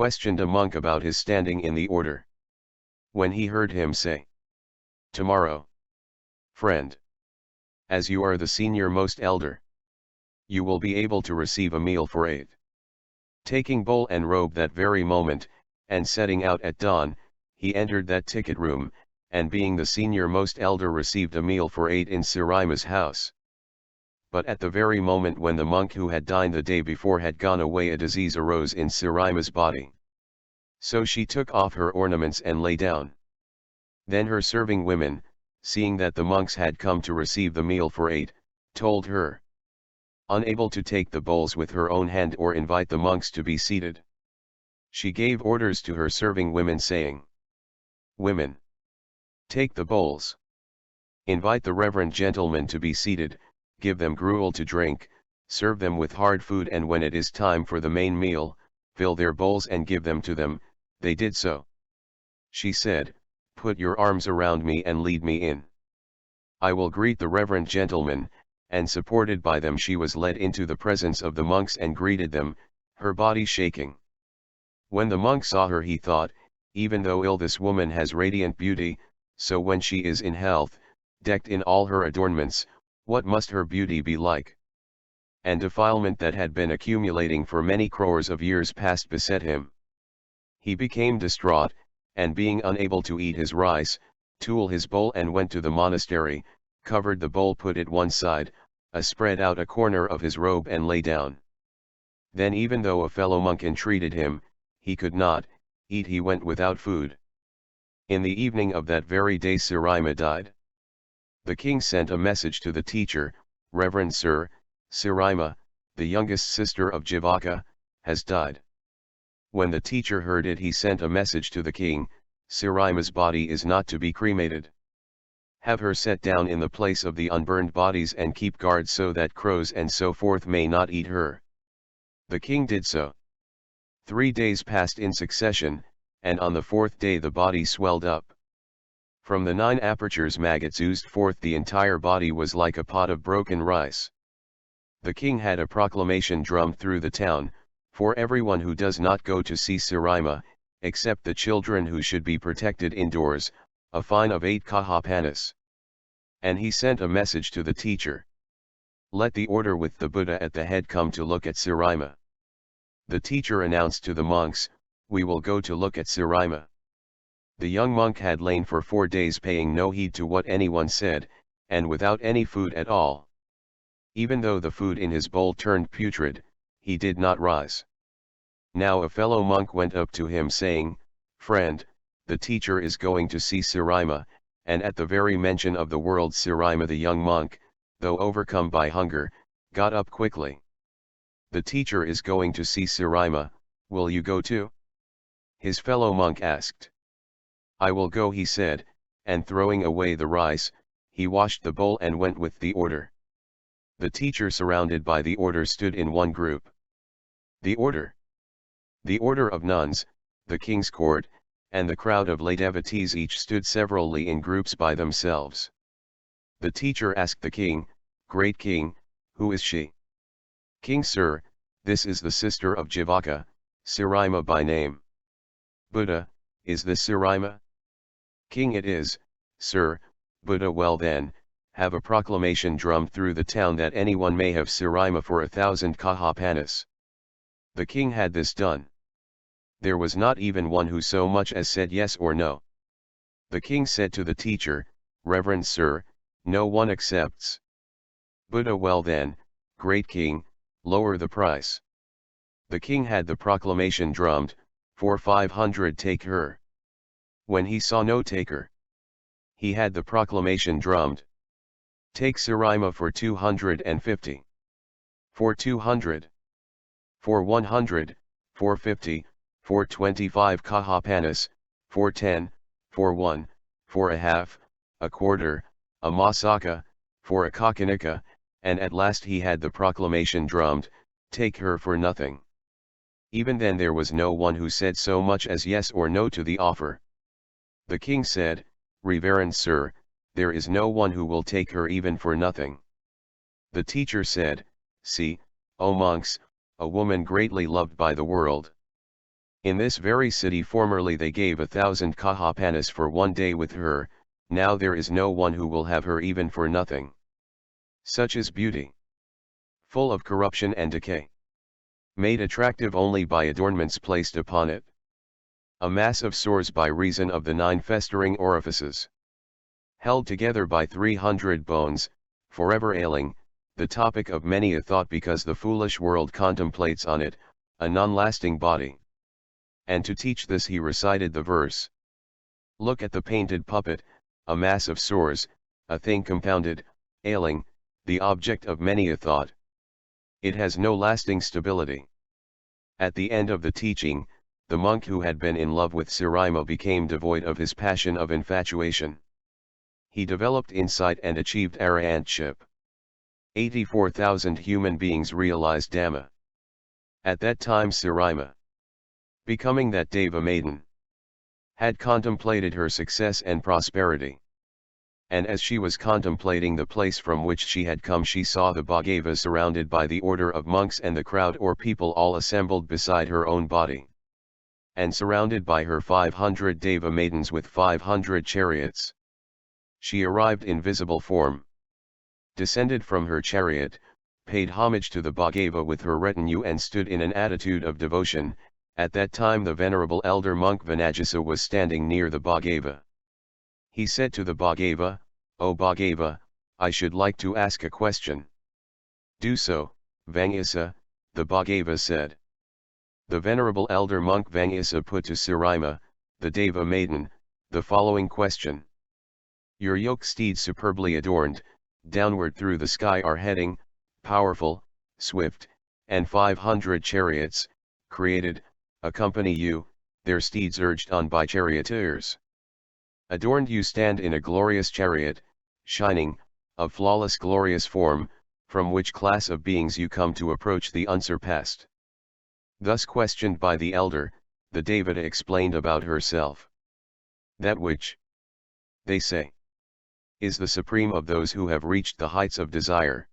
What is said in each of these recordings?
questioned a monk about his standing in the order. When he heard him say, "Tomorrow, friend, as you are the senior most elder, you will be able to receive a meal for 8. Taking bowl and robe that very moment, and setting out at dawn, he entered that ticket room, and being the senior most elder received a meal for 8 in Sirima's house. But at the very moment when the monk who had dined the day before had gone away, a disease arose in Sirima's body. So she took off her ornaments and lay down. Then her serving women, seeing that the monks had come to receive the meal for 8, told her. Unable to take the bowls with her own hand or invite the monks to be seated, she gave orders to her serving women saying, "Women, take the bowls. Invite the reverend gentlemen to be seated, give them gruel to drink, serve them with hard food, and when it is time for the main meal, fill their bowls and give them to them." They did so. She said, "Put your arms around me and lead me in. I will greet the reverend gentlemen," and supported by them she was led into the presence of the monks and greeted them, her body shaking. When the monk saw her, he thought, "Even though ill, this woman has radiant beauty, so when she is in health, decked in all her adornments, what must her beauty be like?" And defilement that had been accumulating for many crores of years past beset him. He became distraught, and being unable to eat his rice, tool his bowl and went to the monastery, covered the bowl, put it one side, spread out a corner of his robe and lay down. Then even though a fellow monk entreated him, he could not eat, he went without food. In the evening of that very day Sirima died. The king sent a message to the teacher, "Reverend Sir, Sirima, the youngest sister of Khuddhaka, has died." When the teacher heard it, he sent a message to the king, "Sirima's body is not to be cremated. Have her set down in the place of the unburned bodies and keep guard so that crows and so forth may not eat her." The king did so. 3 days passed in succession, and on the 4th day the body swelled up. From the 9 apertures maggots oozed forth, the entire body was like a pot of broken rice. The king had a proclamation drummed through the town, for everyone who does not go to see Sirima, except the children who should be protected indoors, a fine of 8 kahapanas. And he sent a message to the teacher. "Let the order with the Buddha at the head come to look at Sirima." The teacher announced to the monks, "We will go to look at Sirima." The young monk had lain for 4 days paying no heed to what anyone said, and without any food at all. Even though the food in his bowl turned putrid, he did not rise. Now a fellow monk went up to him saying, "Friend, the teacher is going to see Sirima," and at the very mention of the word Sirima the young monk, though overcome by hunger, got up quickly. "The teacher is going to see Sirima, will you go too?" His fellow monk asked. "I will go," he said, and throwing away the rice, he washed the bowl and went with the order. The teacher, surrounded by the order, stood in one group. The order. The order of nuns, the king's court, and the crowd of lay devotees each stood severally in groups by themselves. The teacher asked the king, "Great king, who is she?" "King sir, this is the sister of Khuddhaka, Sirima by name." "Buddha, is this Sirima?" "King, it is, sir." "Buddha, well then, have a proclamation drummed through the town that anyone may have Sirima for 1,000 kahapanas." The king had this done. There was not even one who so much as said yes or no. The king said to the teacher, "Reverend sir, no one accepts." "Buddha, well then, great king, lower the price." The king had the proclamation drummed, "For 500 take her." When he saw no taker, he had the proclamation drummed, "Take Sirima for 250. For 200. For 100, for 50, for 25 kahapanas, for 10, for 1, for a half, a quarter, a masaka, for a kakanika," and at last he had the proclamation drummed, "Take her for nothing." Even then there was no one who said so much as yes or no to the offer. The king said, "Reverend sir, there is no one who will take her even for nothing." The teacher said, "See, O monks, a woman greatly loved by the world. In this very city formerly they gave 1,000 kahapanas for one day with her, now there is no one who will have her even for nothing. Such is beauty. Full of corruption and decay. Made attractive only by adornments placed upon it. A mass of sores by reason of the 9 festering orifices. Held together by 300 bones, forever ailing, the topic of many a thought because the foolish world contemplates on it, a non-lasting body. And to teach this he recited the verse. Look at the painted puppet, a mass of sores, a thing compounded, ailing, the object of many a thought. It has no lasting stability. At the end of the teaching, the monk who had been in love with Sirima became devoid of his passion of infatuation. He developed insight and achieved arahantship. 84,000 human beings realized Dhamma. At that time Sirima, becoming that Deva maiden, had contemplated her success and prosperity. And as she was contemplating the place from which she had come, she saw the Bhagava surrounded by the order of monks and the crowd or people all assembled beside her own body. And surrounded by her 500 Deva maidens with 500 chariots. She arrived in visible form. Descended from her chariot, paid homage to the Bhagava with her retinue and stood in an attitude of devotion. At that time the venerable elder monk Vanajasa was standing near the Bhagava. He said to the Bhagava, "O Bhagava, I should like to ask a question." "Do so, Vanyasa," the Bhagava said. The venerable elder monk Vanyasa put to Sirima, the Deva maiden, the following question. Your yoke steeds superbly adorned, downward through the sky are heading, powerful, swift, and 500 chariots, created, accompany you, their steeds urged on by charioteers. Adorned you stand in a glorious chariot, shining, of flawless glorious form, from which class of beings you come to approach the unsurpassed. Thus questioned by the elder, the Devata explained about herself. That which, they say, is the supreme of those who have reached the heights of desire,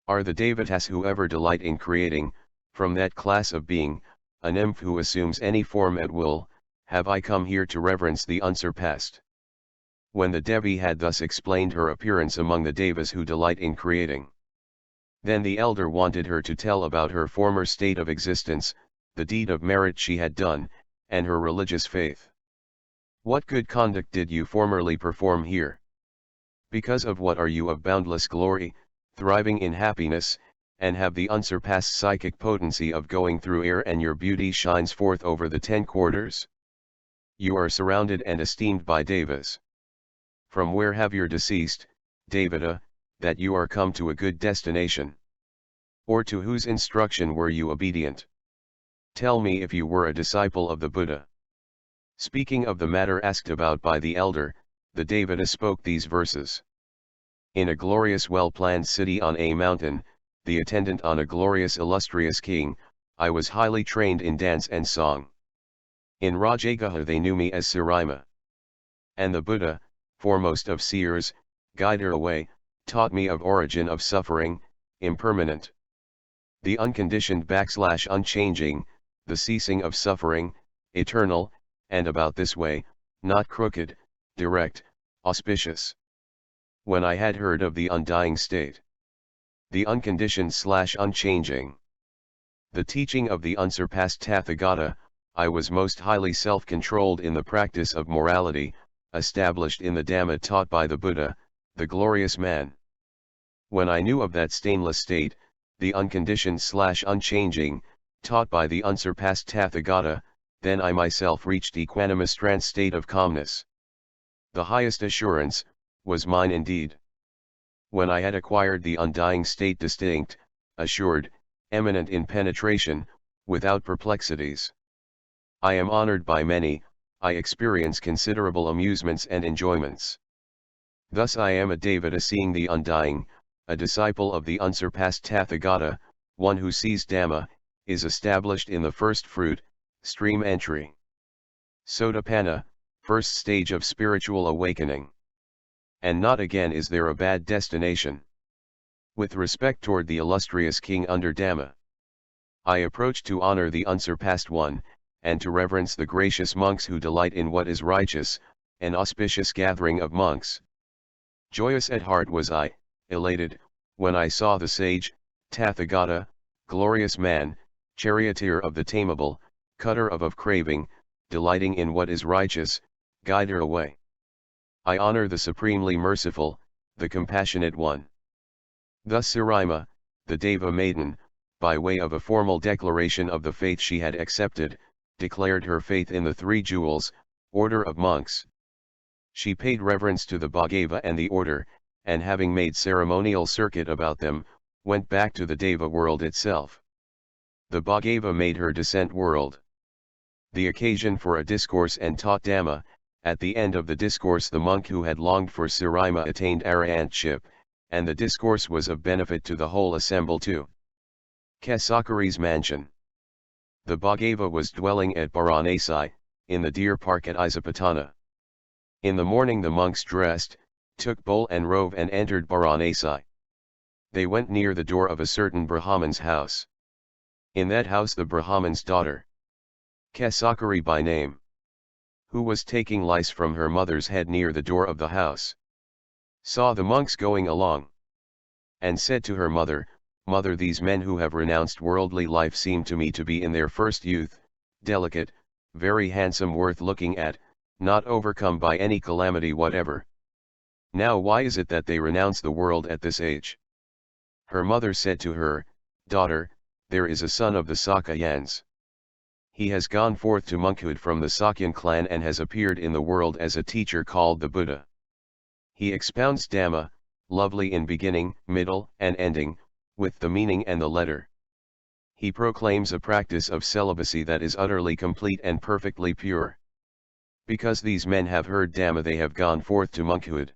are the Devatas who ever delight in creating, from that class of being, a nymph who assumes any form at will, have I come here to reverence the unsurpassed. When the Devi had thus explained her appearance among the Devas who delight in creating, then the elder wanted her to tell about her former state of existence, the deed of merit she had done, and her religious faith. What good conduct did you formerly perform here? Because of what are you of boundless glory, thriving in happiness, and have the unsurpassed psychic potency of going through air, and your beauty shines forth over the 10 quarters? You are surrounded and esteemed by Devas. From where have your deceased, Devata, that you are come to a good destination? Or to whose instruction were you obedient? Tell me if you were a disciple of the Buddha. Speaking of the matter asked about by the elder, the Devata spoke these verses. In a glorious well-planned city on a mountain, the attendant on a glorious illustrious king, I was highly trained in dance and song. In Rajagaha they knew me as Sirima. And the Buddha, foremost of seers, guider away, taught me of origin of suffering, impermanent. The unconditioned / unchanging, the ceasing of suffering, eternal, and about this way, not crooked, direct, auspicious. When I had heard of the undying state, the unconditioned / unchanging, the teaching of the unsurpassed Tathagata, I was most highly self-controlled in the practice of morality, established in the Dhamma taught by the Buddha, the glorious man. When I knew of that stainless state, the unconditioned / unchanging, taught by the unsurpassed Tathagata, then I myself reached equanimous trance state of calmness. The highest assurance, was mine indeed. When I had acquired the undying state distinct, assured, eminent in penetration, without perplexities. I am honored by many, I experience considerable amusements and enjoyments. Thus I am a Devata seeing the undying, a disciple of the unsurpassed Tathagata, one who sees Dhamma, is established in the first fruit, stream entry. Sotapanna, first stage of spiritual awakening. And not again is there a bad destination. With respect toward the illustrious king under Dhamma, I approach to honor the unsurpassed one, and to reverence the gracious monks who delight in what is righteous, an auspicious gathering of monks. Joyous at heart was I, elated, when I saw the sage, Tathagata, glorious man, charioteer of the tameable, cutter of craving, delighting in what is righteous, guider away. I honor the supremely merciful, the compassionate one. Thus Sirima, the Deva maiden, by way of a formal declaration of the faith she had accepted, declared her faith in the three jewels, order of monks. She paid reverence to the Bhagava and the order, and having made ceremonial circuit about them, went back to the Deva world itself. The Bhagava made her descent world. The occasion for a discourse and taught Dhamma. At the end of the discourse the monk who had longed for Sirima attained arahantship, and the discourse was of benefit to the whole assembled too. Kesakari's mansion. The Bhagava was dwelling at Varanasi, in the deer park at Isapatana. In the morning the monks dressed, took bowl and robe and entered Varanasi. They went near the door of a certain Brahman's house. In that house the Brahman's daughter, Kesakari by name, who was taking lice from her mother's head near the door of the house, saw the monks going along, and said to her mother, "Mother, these men who have renounced worldly life seem to me to be in their first youth, delicate, very handsome, worth looking at, not overcome by any calamity whatever. Now why is it that they renounce the world at this age?" Her mother said to her, "Daughter, there is a son of the Sakyans. He has gone forth to monkhood from the Sakyan clan and has appeared in the world as a teacher called the Buddha. He expounds Dhamma, lovely in beginning, middle, and ending, with the meaning and the letter. He proclaims a practice of celibacy that is utterly complete and perfectly pure. Because these men have heard Dhamma they have gone forth to monkhood."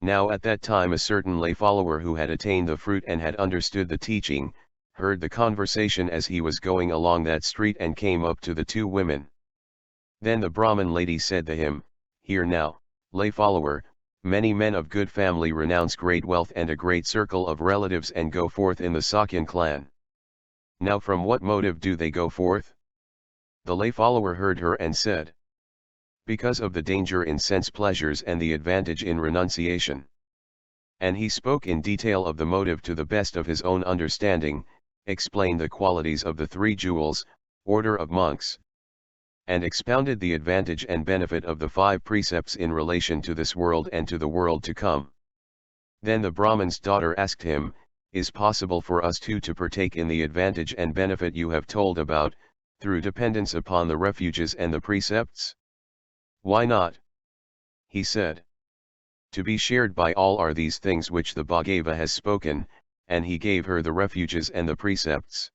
Now at that time a certain lay follower who had attained the fruit and had understood the teaching, heard the conversation as he was going along that street and came up to the two women. Then the Brahmin lady said to him, "Hear now, lay follower, many men of good family renounce great wealth and a great circle of relatives and go forth in the Sakyan clan. Now from what motive do they go forth?" The lay follower heard her and said, "Because of the danger in sense pleasures and the advantage in renunciation." And he spoke in detail of the motive to the best of his own understanding, explained the qualities of the three jewels, order of monks, and expounded the advantage and benefit of the 5 precepts in relation to this world and to the world to come. Then the Brahman's daughter asked him, "Is possible for us too to partake in the advantage and benefit you have told about, through dependence upon the refuges and the precepts?" "Why not?" he said. "To be shared by all are these things which the Bhagava has spoken," and he gave her the refuges and the precepts.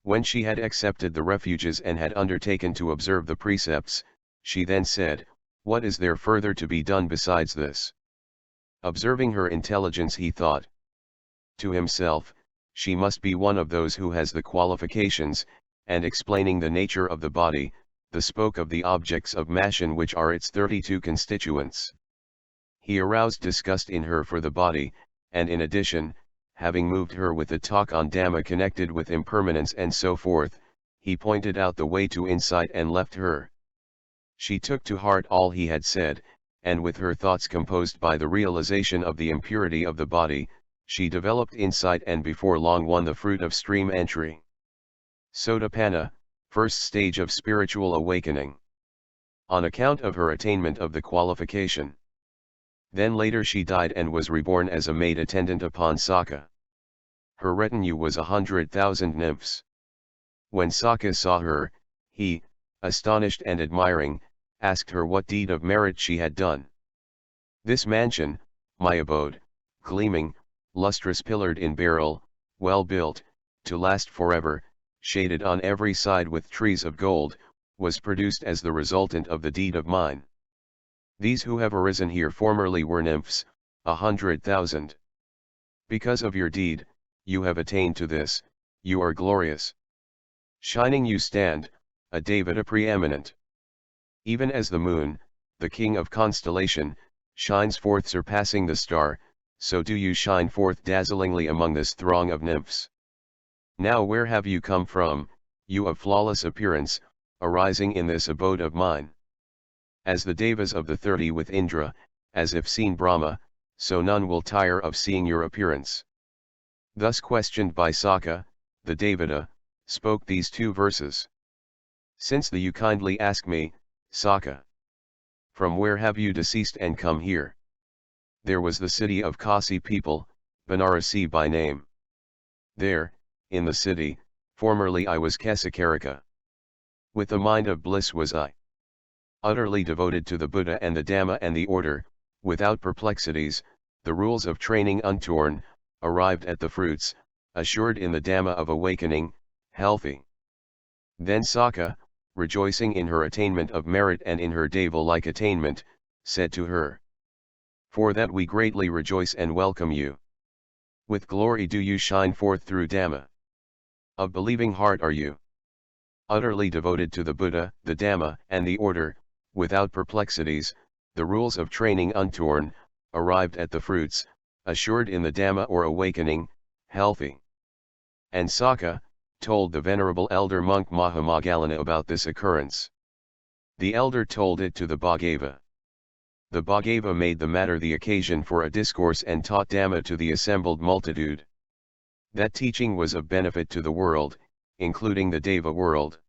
When she had accepted the refuges and had undertaken to observe the precepts, she then said, "What is there further to be done besides this?" Observing her intelligence he thought to himself, "She must be one of those who has the qualifications," and explaining the nature of the body, spoke of the objects of motion which are its 32 constituents. He aroused disgust in her for the body, and in addition, having moved her with a talk on Dhamma connected with impermanence and so forth, he pointed out the way to insight and left her. She took to heart all he had said, and with her thoughts composed by the realization of the impurity of the body, she developed insight and before long won the fruit of stream entry. Sotapanna, first stage of spiritual awakening. On account of her attainment of the qualification. Then later she died and was reborn as a maid attendant upon Sakka. Her retinue was 100,000 nymphs. When Sakka saw her, he, astonished and admiring, asked her what deed of merit she had done. "This mansion, my abode, gleaming, lustrous, pillared in beryl, well built, to last forever, shaded on every side with trees of gold, was produced as the resultant of the deed of mine. These who have arisen here formerly were nymphs, 100,000. Because of your deed, you have attained to this, you are glorious. Shining you stand, a Devata preeminent. Even as the moon, the king of constellation, shines forth surpassing the star, so do you shine forth dazzlingly among this throng of nymphs. Now where have you come from, you of flawless appearance, arising in this abode of mine. As the devas of the 30 with Indra, as if seen Brahma, so none will tire of seeing your appearance. Thus questioned by Saka, the Devata, spoke these 2 verses. Since the you kindly ask me, Saka, from where have you deceased and come here? There was the city of Kasi people, Banarasi by name. There, in the city, formerly I was Kesakarika. With the mind of bliss was I. Utterly devoted to the Buddha and the Dhamma and the order, without perplexities, the rules of training untorn, arrived at the fruits, assured in the Dhamma of awakening, healthy. Then Saka, rejoicing in her attainment of merit and in her deva-like attainment, said to her, for that we greatly rejoice and welcome you. With glory do you shine forth through Dhamma. Of believing heart are you. Utterly devoted to the Buddha, the Dhamma, and the order, without perplexities, the rules of training untorn, arrived at the fruits, assured in the Dhamma or awakening, healthy. And Saka, told the venerable elder monk Mahamoggallana about this occurrence. The elder told it to the Bhagava. The Bhagava made the matter the occasion for a discourse and taught Dhamma to the assembled multitude. That teaching was of benefit to the world, including the Deva world.